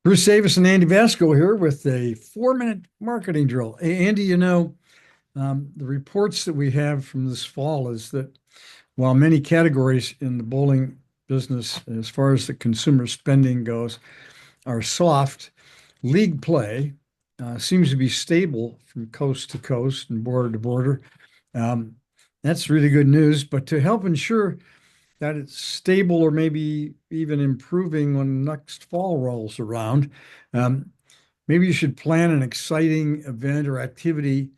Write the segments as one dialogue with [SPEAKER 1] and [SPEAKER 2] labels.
[SPEAKER 1] Bruce Davis and Andy Vasco here with a 4-minute marketing drill. Hey, Andy, the reports that we have from this fall is that while many categories in the bowling business, as far as the consumer spending goes, are soft, league play seems to be stable from coast to coast and border to border. Um, that's really good news. But to help ensure that it's stable or maybe even improving when next fall rolls around. Um, Maybe you should plan an exciting event or activity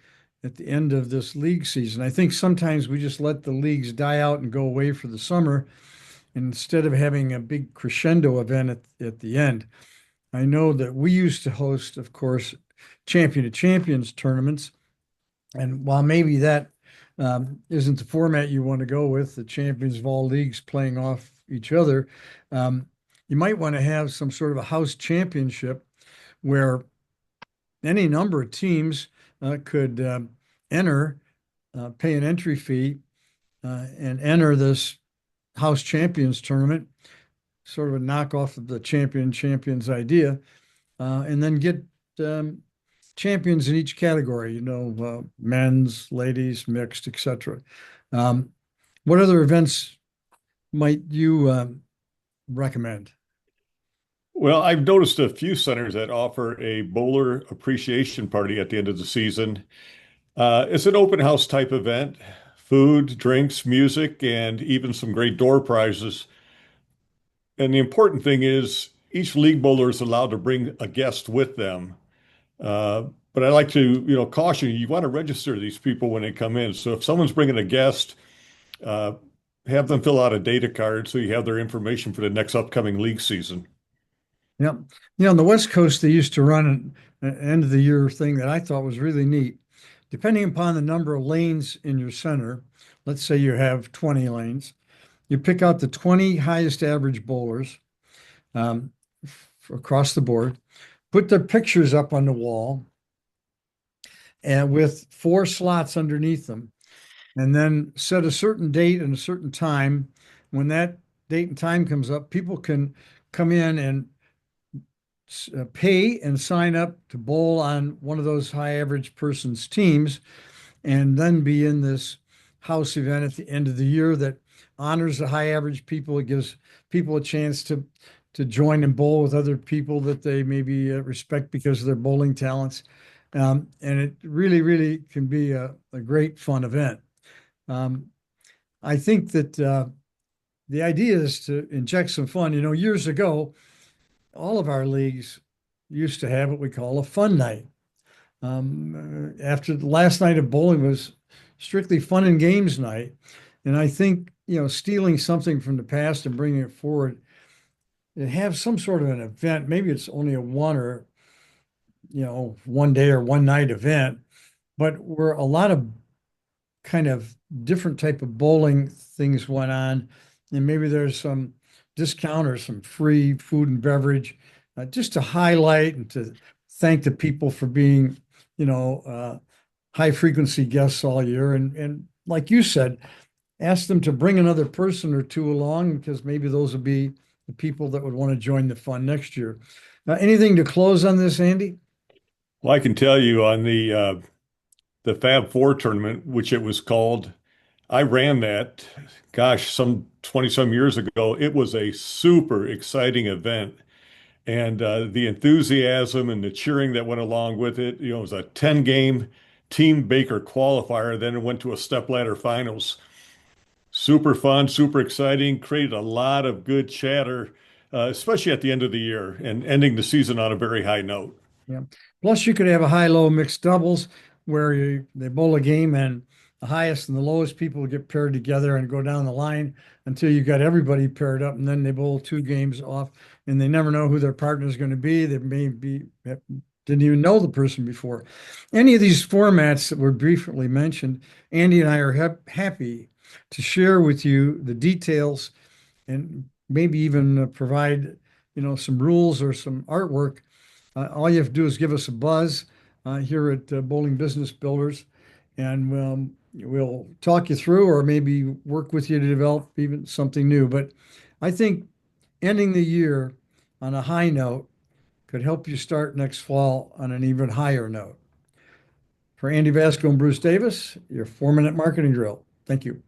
[SPEAKER 1] at the end of this league season. I think sometimes we just let the leagues die out and go away for the summer instead of having a big crescendo event at the end. I know that we used to host, of course, champion to champions tournaments. And while maybe that isn't the format you want to go with, the champions of all leagues playing off each other, um, you might want to have some sort of a house championship where any number of teams could enter, pay an entry fee, and enter this house champions tournament, sort of a knockoff of the champions idea, and then get champions in each category, men's, ladies, mixed, etc. Um, what other events might you recommend?
[SPEAKER 2] Well, I've noticed a few centers that offer a bowler appreciation party at the end of the season. It's an open house type event, food, drinks, music, and even some great door prizes. And the important thing is each league bowler is allowed to bring a guest with them. Uh, but I like to, caution you, you want to register these people when they come in. So if someone's bringing a guest, uh, have them fill out a data card so you have their information for the next upcoming league season.
[SPEAKER 1] Yeah. On the West Coast, they used to run an end of the year thing that I thought was really neat. Depending upon the number of lanes in your center, let's say you have 20 lanes, you pick out the 20 highest average bowlers um, across the board, put their pictures up on the wall, and with four slots underneath them, and then set a certain date and a certain time. When that date and time comes up, people can come in and pay and sign up to bowl on one of those high average persons teams and then be in this house event at the end of the year that honors the high average people. It gives people a chance to join and bowl with other people that they maybe respect because of their bowling talents. And it really, really can be a great fun event. Um, I think that the idea is to inject some fun. Years ago, all of our leagues used to have what we call a fun night. After the last night of bowling was strictly fun and games night. And I think, stealing something from the past and bringing it forward and have some sort of an event. Maybe it's only a one day or one night event, but where a lot of kind of different type of bowling things went on. And maybe there's some discount or some free food and beverage, just to highlight and to thank the people for being, high frequency guests all year. And like you said, ask them to bring another person or two along because maybe those will be the people that would want to join the fun next year. Anything to close on this, Andy?
[SPEAKER 2] Well, I can tell you on the Fab Four tournament, which it was called, I ran that, gosh, some 20 some years ago. It was a super exciting event. And the enthusiasm and the cheering that went along with it, it was a 10 game Team Baker qualifier. Then it went to a stepladder finals. Super fun, super exciting, created a lot of good chatter, especially at the end of the year and ending the season on a very high note.
[SPEAKER 1] Yeah. Plus, you could have a high-low mixed doubles where they bowl a game and the highest and the lowest people get paired together and go down the line until you got everybody paired up, and then they bowl two games off, and they never know who their partner is going to be. They may be didn't even know the person before. Any of these formats that were briefly mentioned, Andy and I are happy to share with you the details and maybe even provide, some rules or some artwork. All you have to do is give us a buzz here at Bowling Business Builders, and we'll talk you through or maybe work with you to develop even something new. But I think ending the year on a high note could help you start next fall on an even higher note. For Andy Vasco and Bruce Davis, your 4-minute marketing drill. Thank you.